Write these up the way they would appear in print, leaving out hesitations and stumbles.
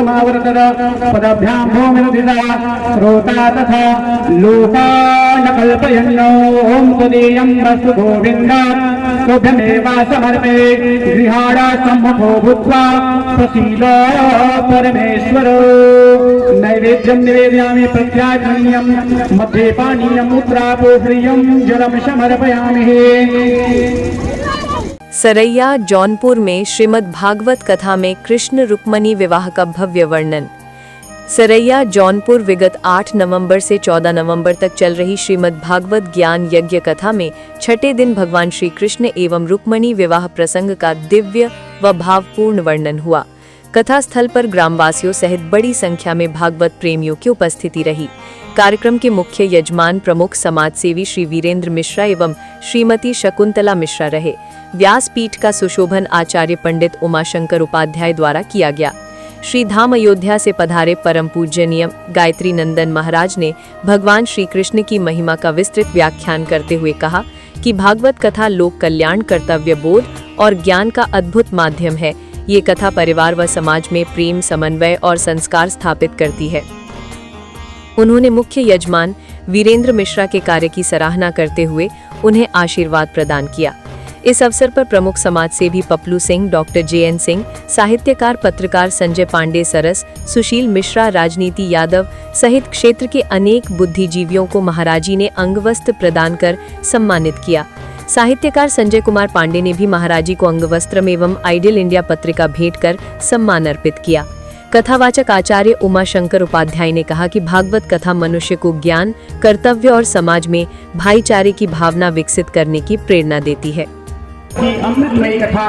समावर्तत पदभ्यां भूमिरुदिता श्रोता तथा लोकान् कल्पयन्नो ओं तदीयं वस्तु गोविन्द तुभ्यमेव समर्पे गृहाणा सम्मुखो भूत्वा प्रसीद परमेश्वरो नैवेद्यं निवेदयामि प्रत्याग्नीयं मध्ये पानीयं उत्तरापोह्रियं जलं समर्पयामि। सरैया जौनपुर में श्रीमद् भागवत कथा में कृष्ण रुक्मणी विवाह का भव्य वर्णन। सरैया जौनपुर विगत 8 नवंबर से 14 नवंबर तक चल रही श्रीमद् भागवत ज्ञान यज्ञ कथा में छठे दिन भगवान श्री कृष्ण एवं रुक्मणी विवाह प्रसंग का दिव्य व भावपूर्ण वर्णन हुआ। कथा स्थल पर ग्रामवासियों सहित बड़ी संख्या में भागवत प्रेमियों की उपस्थिति रही। कार्यक्रम के मुख्य यजमान प्रमुख समाजसेवी श्री वीरेंद्र मिश्रा एवं श्रीमती शकुंतला मिश्रा रहे। व्यासपीठ का सुशोभन आचार्य पंडित उमाशंकर उपाध्याय द्वारा किया गया। श्री धाम अयोध्या से पधारे परम पूजनीय गायत्री नंदन महाराज ने भगवान श्री कृष्ण की महिमा का विस्तृत व्याख्यान करते हुए कहा कि भागवत कथा लोक कल्याण, कर्तव्य बोध और ज्ञान का अद्भुत माध्यम है। ये कथा परिवार व समाज में प्रेम, समन्वय और संस्कार स्थापित करती है। उन्होंने मुख्य यजमान वीरेंद्र मिश्रा के कार्य की सराहना करते हुए उन्हें आशीर्वाद प्रदान किया। इस अवसर पर प्रमुख समाज सेवी पपलू सिंह, डॉक्टर JN सिंह, साहित्यकार पत्रकार संजय पांडे सरस, सुशील मिश्रा, राजनीति यादव सहित क्षेत्र के अनेक बुद्धिजीवियों को महाराजी ने अंगवस्त्र प्रदान कर सम्मानित किया। साहित्यकार संजय कुमार पांडे ने भी महाराजी को अंगवस्त्र एवं आइडियल इंडिया पत्रिका भेंट कर सम्मान अर्पित किया। कथावाचक आचार्य उमाशंकर उपाध्याय ने कहा कि भागवत कथा मनुष्य को ज्ञान, कर्तव्य और समाज में भाईचारे की भावना विकसित करने की प्रेरणा देती है। अमृतमयी कथा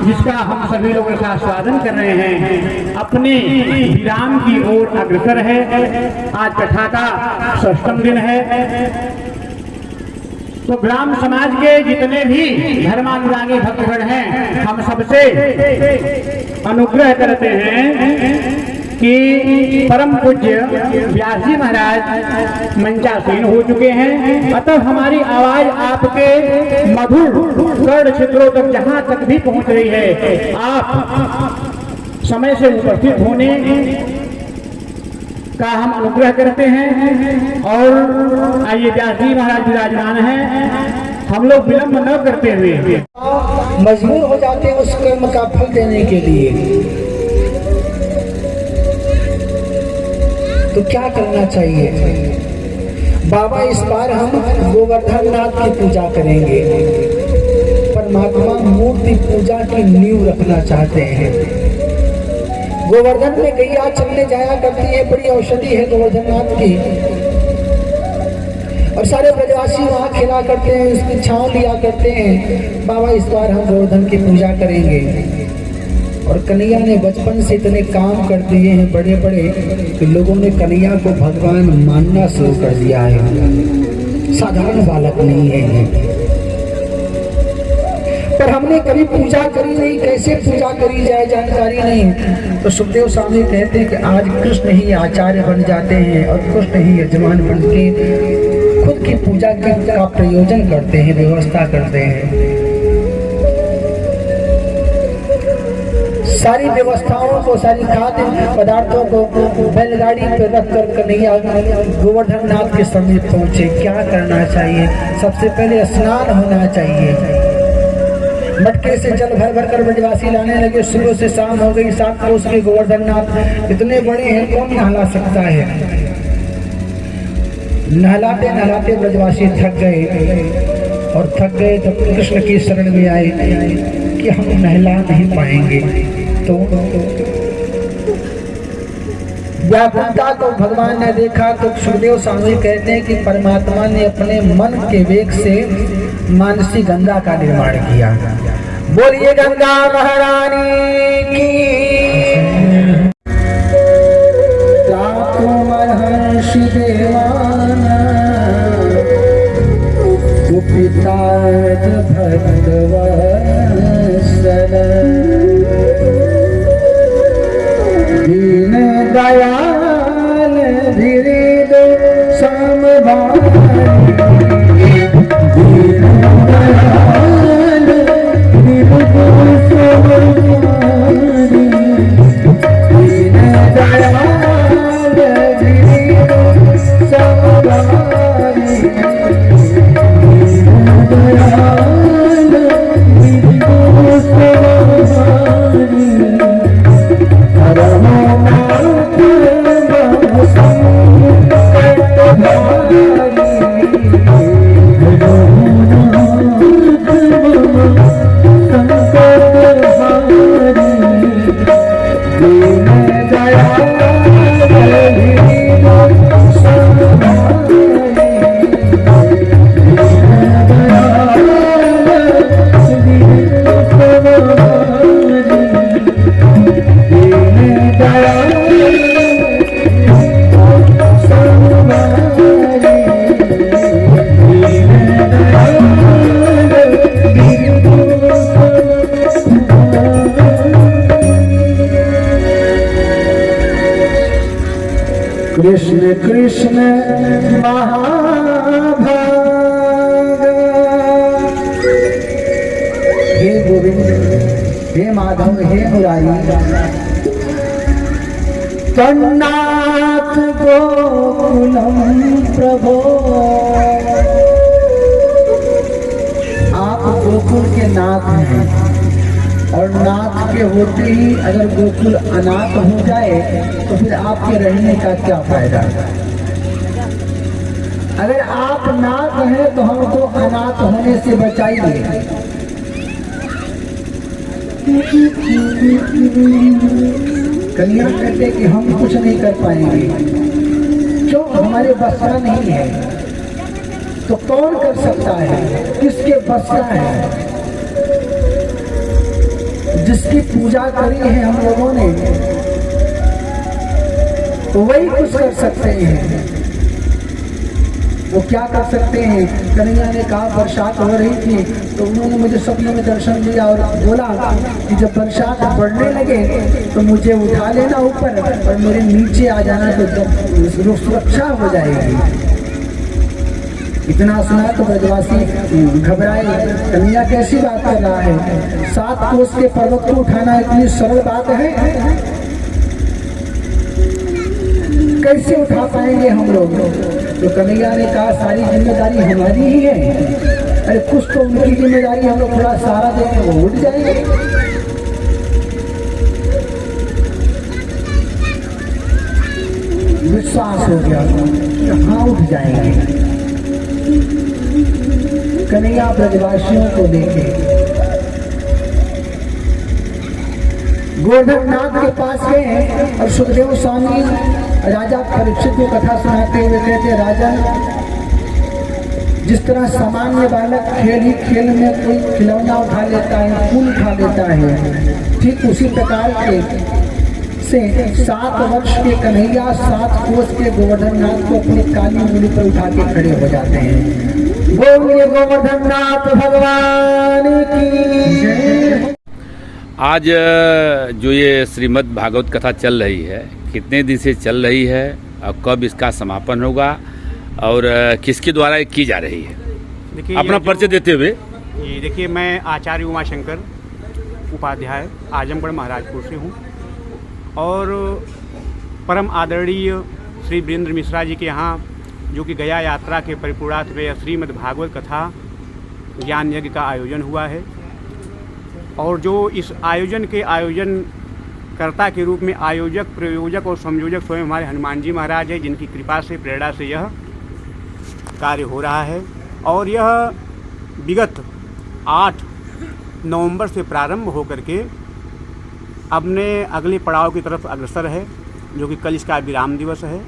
जिसका हम सभी लोग आस्वादन कर रहे हैं, अपने विराम की ओर अग्रसर है। आज कथा का 6वां दिन है। तो ग्राम समाज के जितने भी धर्मानुरागी भक्तगण हैं, हम सबसे अनुग्रह करते हैं कि परम पूज्य व्यास जी महाराज मंचासीन हो चुके हैं। अतः हमारी आवाज आपके मधुर कर्ण क्षेत्रों तक जहां तक भी पहुंच रही है, आप समय से उपस्थित होने का हम अनुग्रह करते हैं। और आइए व्यास जी महाराज विराजमान हैं, हम लोग विलंब न करते हुए मजबूर हो जाते हैं उस कर्म का फल देने के लिए। तो क्या करना चाहिए? बाबा इस बार हम गोवर्धन नाथ की पूजा करेंगे। परमात्मा मूर्ति पूजा की नींव रखना चाहते हैं। गोवर्धन में गैया चलने जाया करती है, बड़ी औषधि है गोवर्धन नाथ की। और सारे ब्रजवासी वहाँ खेला करते हैं, उसकी छांव लिया करते हैं। बाबा इस बार हम गोवर्धन की पूजा करेंगे। और कन्हैया ने बचपन से इतने काम कर दिए हैं बड़े बड़े कि लोगों ने कन्हैया को भगवान मानना शुरू कर दिया है। साधारण बालक नहीं है। पर हमने कभी पूजा करी नहीं, कैसे पूजा करी जाए जानकारी नहीं। तो सुखदेव स्वामी कहते हैं कि आज कृष्ण ही आचार्य बन जाते हैं और कृष्ण ही यजमान बन के खुद की पूजा का प्रयोजन करते हैं, व्यवस्था करते हैं। सारी व्यवस्थाओं को, सारी खाद्य पदार्थों को बैलगाड़ी पर रखकर कन्हैया गोवर्धन नाथ के समीप पहुंचे। क्या करना चाहिए? सबसे पहले स्नान होना चाहिए। मटके से जल भर भर कर ब्रजवासी लाने लगे। सुबह से शाम हो गई, 7 कोस के गोवर्धन नाथ इतने बड़े हैं, कौन नहला सकता है? नहलाते नहलाते ब्रजवासी थक गए और थक गए तो कृष्ण की शरण में आए कि हम नहला नहीं पाएंगे। तो व्याकुलता को भगवान ने देखा तो सुखदेव स्वामी कहते हैं कि परमात्मा ने अपने मन के वेग से मानसी गंगा का निर्माण किया। बोलिए गंगा महारानी की। महर्षि देवाना कुपिताद भगवत्सल दीन दयाल धीरेद समभानी दीन दयाल निर्गुण समभानी दीन कृष्ण कृष्ण महाभाग। हे गोविंद, हे माधव, हे मुरारी, तन्नाथ गोकुलम प्रभो। आप गोकुल के नाथ हैं, और नाथ के होते ही अगर गोकुल अनाथ हो जाए तो फिर आपके रहने का क्या फायदा। अगर आप नाथ हैं तो हमको अनाथ होने से बचाइए। कन्या कहते कि हम कुछ नहीं कर पाएंगे, क्यों, हमारे बस का नहीं है। तो कौन कर सकता है, किसके बस का है? जिसकी पूजा करी है हम लोगों ने, तो वही कुछ कर सकते हैं। वो क्या कर सकते हैं? कन्हैया ने कहा बरसात हो रही थी, तो उन्होंने मुझे सपने में दर्शन दिया और बोला कि जब बरसात बढ़ने लगे तो मुझे उठा लेना ऊपर और मेरे नीचे आ जाना, तो सुरक्षा हो जाएगी। इतना सुना तो ब्रजवासी घबराए, कन्हैया कैसी बात कर रहा है? 7 कोस के पर्वत को उठाना इतनी सरल बात है? कैसे उठा पाएंगे हम लोग? तो कन्हैया ने कहा सारी जिम्मेदारी हमारी ही है। अरे कुछ तो उनकी जिम्मेदारी, हम लोग थोड़ा सहारा देंगे वो उठ जाएंगे। विश्वास हो गया, हाँ उठ जाएंगे। कन्हैया ब्रजवासियों को लेके गोवर्धननाथ के पास गए और सुखदेव स्वामी राजा परीक्षित को कथा सुनाते हुए कहते, राजन, जिस तरह सामान्य बालक खेल ही खेल में कोई खिलौना उठा लेता है, फूल उठा लेता है, ठीक उसी प्रकार के से 7 वर्ष के कन्हैया 7 कोस के गोवर्धननाथ को अपनी काली उंगली पर उठा के खड़े हो जाते हैं। बोलिए गोवर्धननाथ भगवान की जय। आज जो ये श्रीमद् भागवत कथा चल रही है, कितने दिन से चल रही है और कब इसका समापन होगा और किसके द्वारा ये की जा रही है? देखिए, अपना परिचय देते हुए। ये देखिए, मैं आचार्य उमाशंकर उपाध्याय आजमगढ़ महाराजपुर से हूँ और परम आदरणीय श्री वीरेंद्र मिश्रा जी के यहाँ जो कि गया यात्रा के परिपूर्णार्थ में श्रीमद् भागवत कथा ज्ञान यज्ञ का आयोजन हुआ है। और जो इस आयोजन के आयोजनकर्ता के रूप में आयोजक, प्रयोजक और संयोजक स्वयं हमारे हनुमान जी महाराज है, जिनकी कृपा से, प्रेरणा से यह कार्य हो रहा है। और यह विगत 8 नवंबर से प्रारंभ होकर के अपने अगले पड़ाव की तरफ अग्रसर है, जो कि कल इसका विराम दिवस है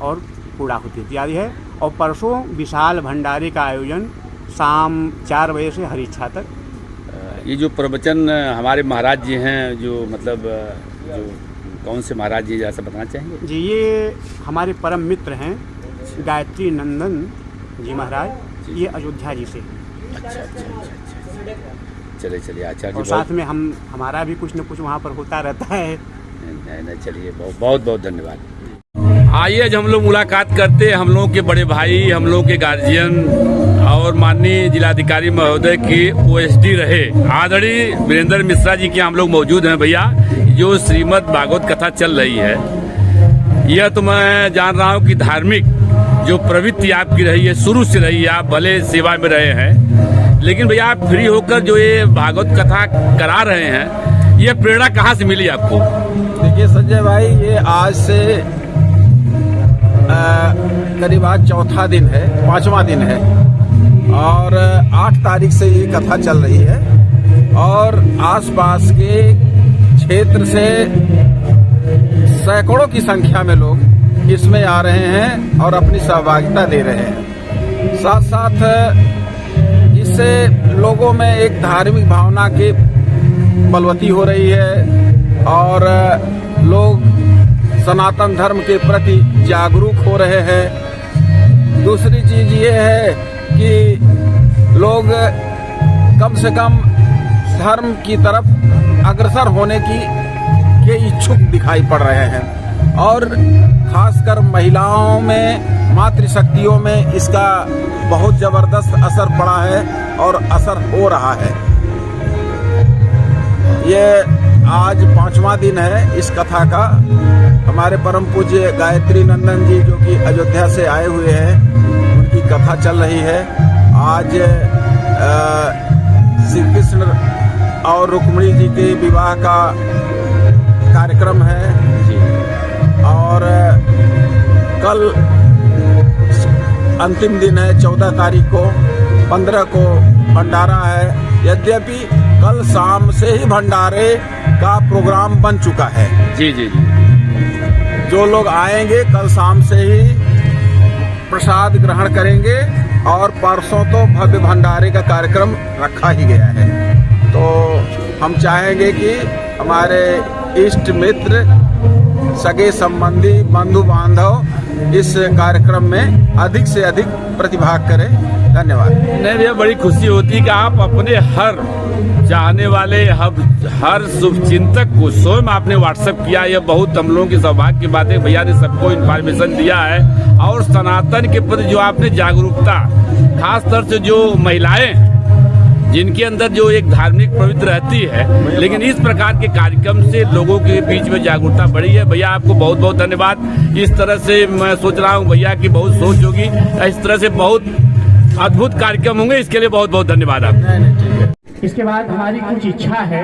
और पूर्णाहुति इत्यादि है। और परसों विशाल भंडारे का आयोजन शाम 4 बजे से हरिच्छा तक। ये जो प्रवचन हमारे महाराज जी हैं, जो मतलब जो कौन से महाराज जी जैसा बताना चाहेंगे? जी, ये हमारे परम मित्र हैं गायत्री नंदन जी महाराज, ये अयोध्या जी से। अच्छा। चलिए आचार्य और जी, साथ में हमारा भी कुछ न कुछ वहाँ पर होता रहता है। नहीं, चलिए बहुत धन्यवाद। आइए आज हम लोग मुलाकात करते हैं हम लोगों के बड़े भाई, हम लोगों के गार्जियन और माननीय जिलाधिकारी महोदय की OSD रहे आदरणीय वीरेंद्र मिश्रा जी के हम लोग मौजूद हैं। भैया, जो श्रीमद् भागवत कथा चल रही है, यह तो मैं जान रहा हूँ कि धार्मिक जो प्रवृत्ति आपकी रही है, शुरू से रही है, आप भले सेवा में रहे हैं, लेकिन भैया आप फ्री होकर जो ये भागवत कथा करा रहे हैं, ये प्रेरणा कहाँ से मिली आपको? देखिए संजय भाई, ये आज से करीब आज चौथा दिन है, 5वां दिन है और 8 तारीख से ये कथा चल रही है और आसपास के क्षेत्र से सैकड़ों की संख्या में लोग इसमें आ रहे हैं और अपनी सहभागिता दे रहे हैं। साथ साथ इससे लोगों में एक धार्मिक भावना की बलवती हो रही है और लोग सनातन धर्म के प्रति जागरूक हो रहे हैं। दूसरी चीज ये है कि लोग कम से कम धर्म की तरफ अग्रसर होने के इच्छुक दिखाई पड़ रहे हैं और खासकर महिलाओं में, मातृशक्तियों में इसका बहुत जबरदस्त असर पड़ा है और असर हो रहा है। ये आज 5वां दिन है इस कथा का। हमारे परम पूज्य गायत्री नंदन जी जो कि अयोध्या से आए हुए हैं, उनकी कथा चल रही है। आज श्री कृष्ण और रुक्मिणी जी के विवाह का कार्यक्रम है और कल अंतिम दिन है, 14 तारीख को, 15 को भंडारा है। यद्यपि कल शाम से ही भंडारे का प्रोग्राम बन चुका है। जी जी जी। जो लोग आएंगे कल शाम से ही प्रसाद ग्रहण करेंगे और परसों तो भव्य भंडारे का कार्यक्रम रखा ही गया है। तो हम चाहेंगे कि हमारे इष्ट मित्र, सगे संबंधी, बंधु बांधव इस कार्यक्रम में अधिक से अधिक प्रतिभाग करें। धन्यवाद। नहीं भैया, बड़ी खुशी होती है कि आप अपने हर चाहने वाले, हर शुभचिंतक को स्वयं आपने व्हाट्सएप किया। यह बहुत हम लोगों की सौभाग्य की बात है। भैया ने सबको इन्फॉर्मेशन दिया है और सनातन के प्रति जो आपने जागरूकता, खासतौर से जो महिलाएं जिनके अंदर जो एक धार्मिक प्रवृत्ति रहती है, लेकिन इस प्रकार के कार्यक्रम से लोगों के बीच में जागरूकता बढ़ी है। भैया आपको बहुत बहुत धन्यवाद। इस तरह से मैं सोच रहा हूँ भैया की बहुत सोच होगी, इस तरह से बहुत अद्भुत कार्यक्रम होंगे। इसके लिए बहुत बहुत धन्यवाद आपको। इसके बाद हमारी कुछ इच्छा है